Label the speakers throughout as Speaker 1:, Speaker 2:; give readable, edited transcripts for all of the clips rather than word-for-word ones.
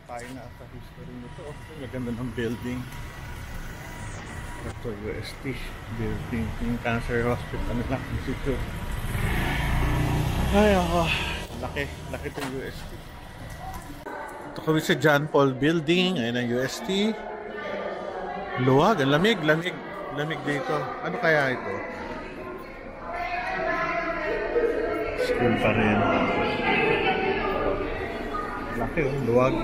Speaker 1: tayo na sa history nito. Maganda ng building. Ito UST building, yung cancer hospital nila institute. Ay ako, laki itong UST. Ito kami sa John Paul building. Ayun ang UST. Luwag, ang lamig dito. Ano kaya ito? School pa rin. Laki oh, luwag.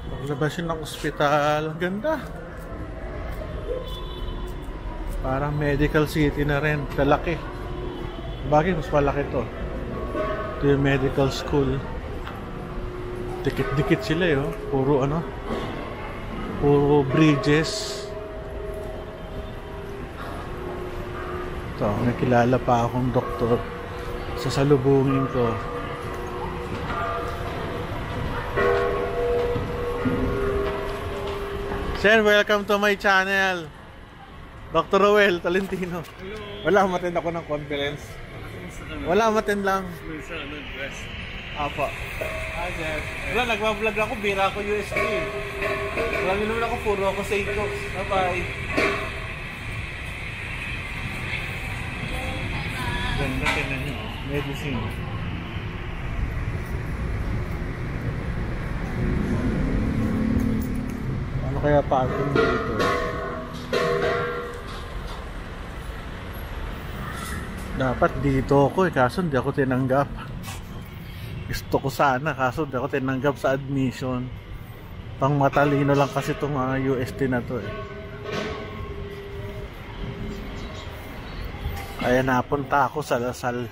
Speaker 1: Paglabas yun ng ospital, ang ganda. Parang medical city na rin, kalaki. Bakit mas malaki to? Ito yung medical school. Dikit-dikit sila eh, oh. Puro ano, puro bridges. Ito, nakilala pa akong doktor. Sasalubungin ko. Sir, welcome to my channel. Dr. Roel Tolentino.
Speaker 2: Hello.
Speaker 1: Wala, umattend ako ng conference. Wala, umattend lang. Apa.
Speaker 2: Hi, Jeff. Wala, nagbablog ako. Bira ako UST. Wala naman ako. Puro ako sa Itox. Bye-bye.
Speaker 1: Ganda, tinan nyo. Medicine. Ano kaya parking dito? Dapat dito ako eh, kaso hindi ako tinanggap. Gusto ko sana, kaso hindi ako tinanggap sa admission. Pang matalino lang kasi itong UST na to eh. Kaya napunta ako sa Lasal.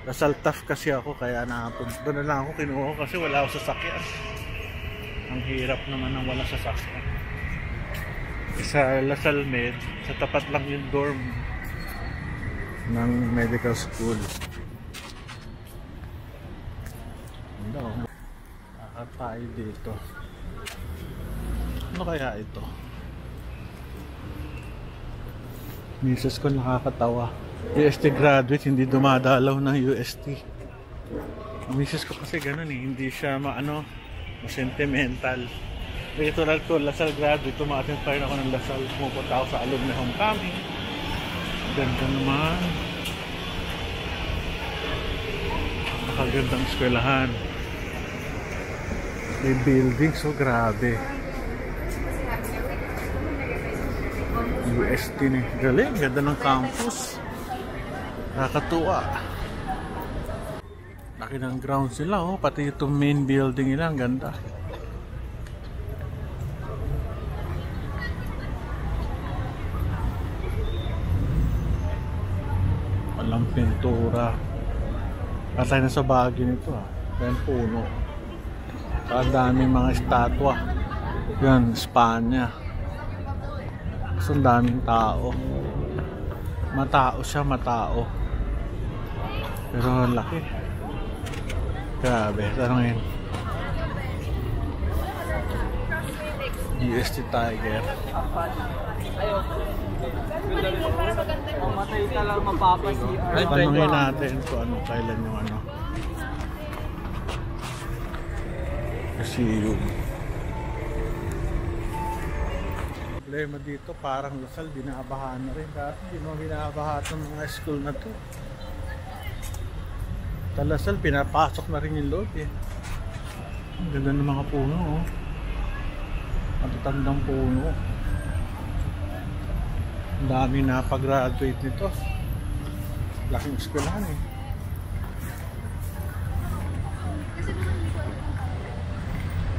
Speaker 1: Lasal tough kasi ako, kaya napunta. Doon na lang ako kinuha kasi wala ako sasakyan. Ang hirap naman ng wala sasakyan. Sa Lasal Med, sa tapat lang yung dorm ng medical school. Akat tayo dito. Ano kaya ito? Misis ko nakakatawa. UST graduate, hindi dumadalaw ng UST. Misis ko kasi ganun eh, hindi siya maano, sentimental. Literal ko, Lasal graduate, tumating pa rin ako ng Lasal. Pumupunta ako sa alumni homecoming. Ganda naman. Nakagandang eskwelahan. May building, so grabe. UST ni. Galing, ganda ng campus. Nakakatuwa. Laki ng grounds nila, oh. Pati itong main building nila, ang ganda. Walang pintura. Patay na sa bagay nito ah. Yan puno. Ang daming mga estatwa. Yan, Espanya. So, ang daming tao. Matao siya, matao. Pero ang laki. Grabe, tanongin. UST Tiger.
Speaker 2: Matay ka lang mapapasi.
Speaker 1: Tanongin natin kung ano, kailan yung ano. Kasi yung problema dito, parang Lasal, binaabahan na rin. Dati hindi mo binaabahan ng mga school na to. Sa Lasal, pinapasok na rin yung loob eh. Ang ganda ng mga puno oh. Matatandang puno. Ang daming napag-graduate nito. Laking eskwelahan eh.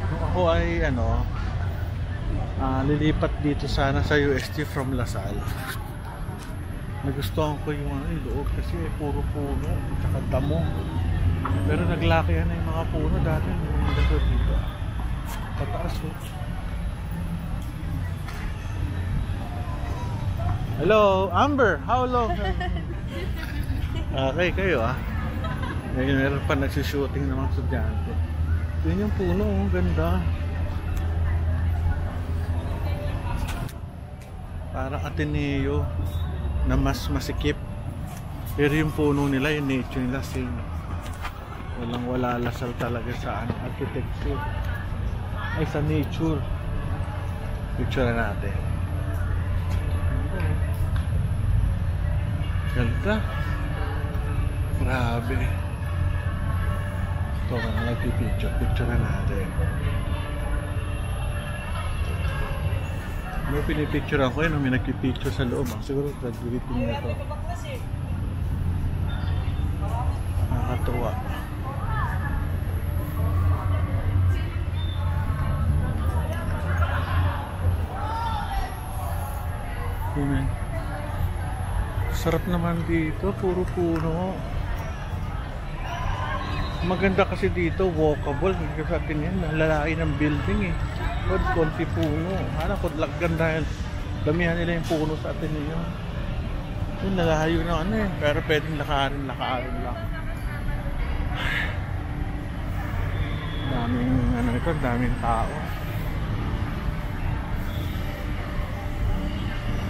Speaker 1: Kung ako ay ano, lilipat dito sana sa UST from Lasal. Nagustuhan ko yung yung loob kasi puro puno at damo. Pero naglaki na yung mga puno dati. Yung dito dito. Pataas oh. Hello, Amber. How long? Okay kayo ah. Meron pa nagsushooting ng mga estudyante. Yun yung puno, oh, ganda. Parang Ateneo na mas masikip. Pero yung puno nila, yung nature nila, same. Walang wala lasal talaga sa architecture. Ay, sa nature. Picture natin. Ganda. Grabe. Ito ka na nagpipicture. Picture natin. May pinipicture ako yun. May nagpipicture sa loob. Siguro graduating na ito. Nakakatuwa. Amen. Sarap naman dito, puro puno. Maganda kasi dito, walkable. Hindi sa atin yan, lalaki ng building eh. Huwag konti puno. Hala, ganda yan. Damihan nila yung puno sa atin yun. Yung lalayo na ano eh. Pero pwedeng lakarin lang. Daming ano ito, daming tao.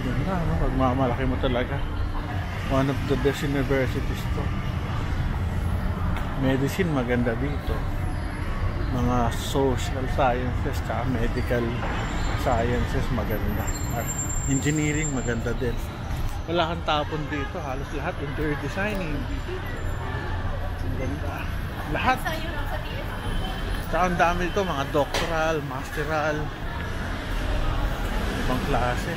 Speaker 1: Ganda, no? Pagmamalaki mo talaga. One of the best universities to. Medicine maganda dito. Mga social sciences tsaka medical sciences maganda. At engineering maganda din. Wala kang tapon dito. Halos lahat interior designing. Ganda. Lahat. Tsaka ang dami dito. Mga doctoral, masteral. Ibang klase.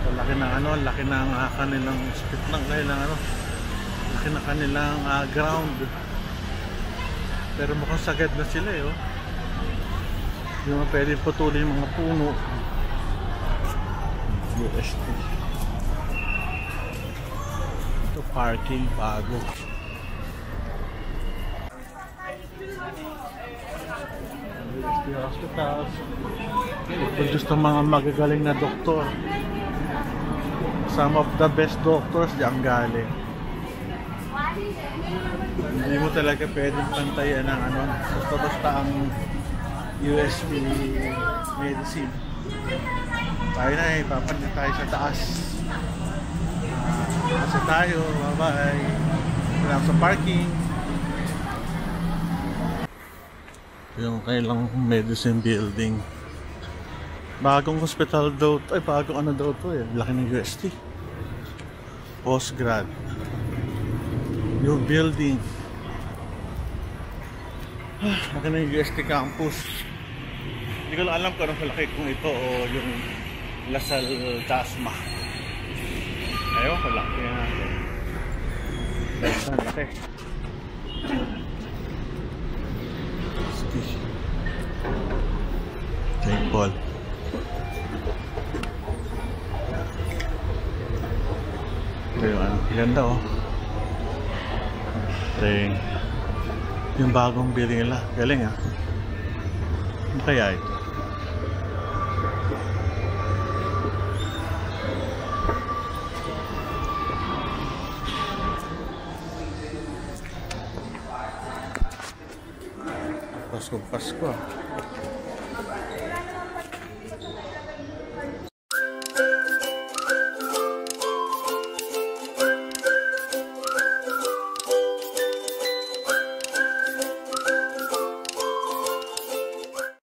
Speaker 1: Laki ng ano, laki ng kanilang spit ng kanilang ano, laki na kanilang ground. Pero mukhang sagad na sila eh, oh. Yung pwede putulin yung mga puno. UST. Ito parking bago. UST hospitals. Produce ng mga magagaling na doktor. Some of the best doctors diyan galing. Hindi mo talaga pwedeng pantayan ng ano, basta ang USP medicine. Tayo na eh, papansin tayo sa taas. Asa tayo, bye-bye. Kailangan sa parking. Yung kailang medicine building. Bagong hospital daw, ay bagong ano daw to eh, laki ng UST. Postgrad. New building. Laki ng UST campus. Hindi ko lang alam kung anong laki, kung ito o yung Lasal Dasma. Ayun, laki na natin. Laki. St. Paul. Ito yung ano, ganda oh. Ito yung bagong building nila. Galing ah. Ano kaya ito? Pasko ah.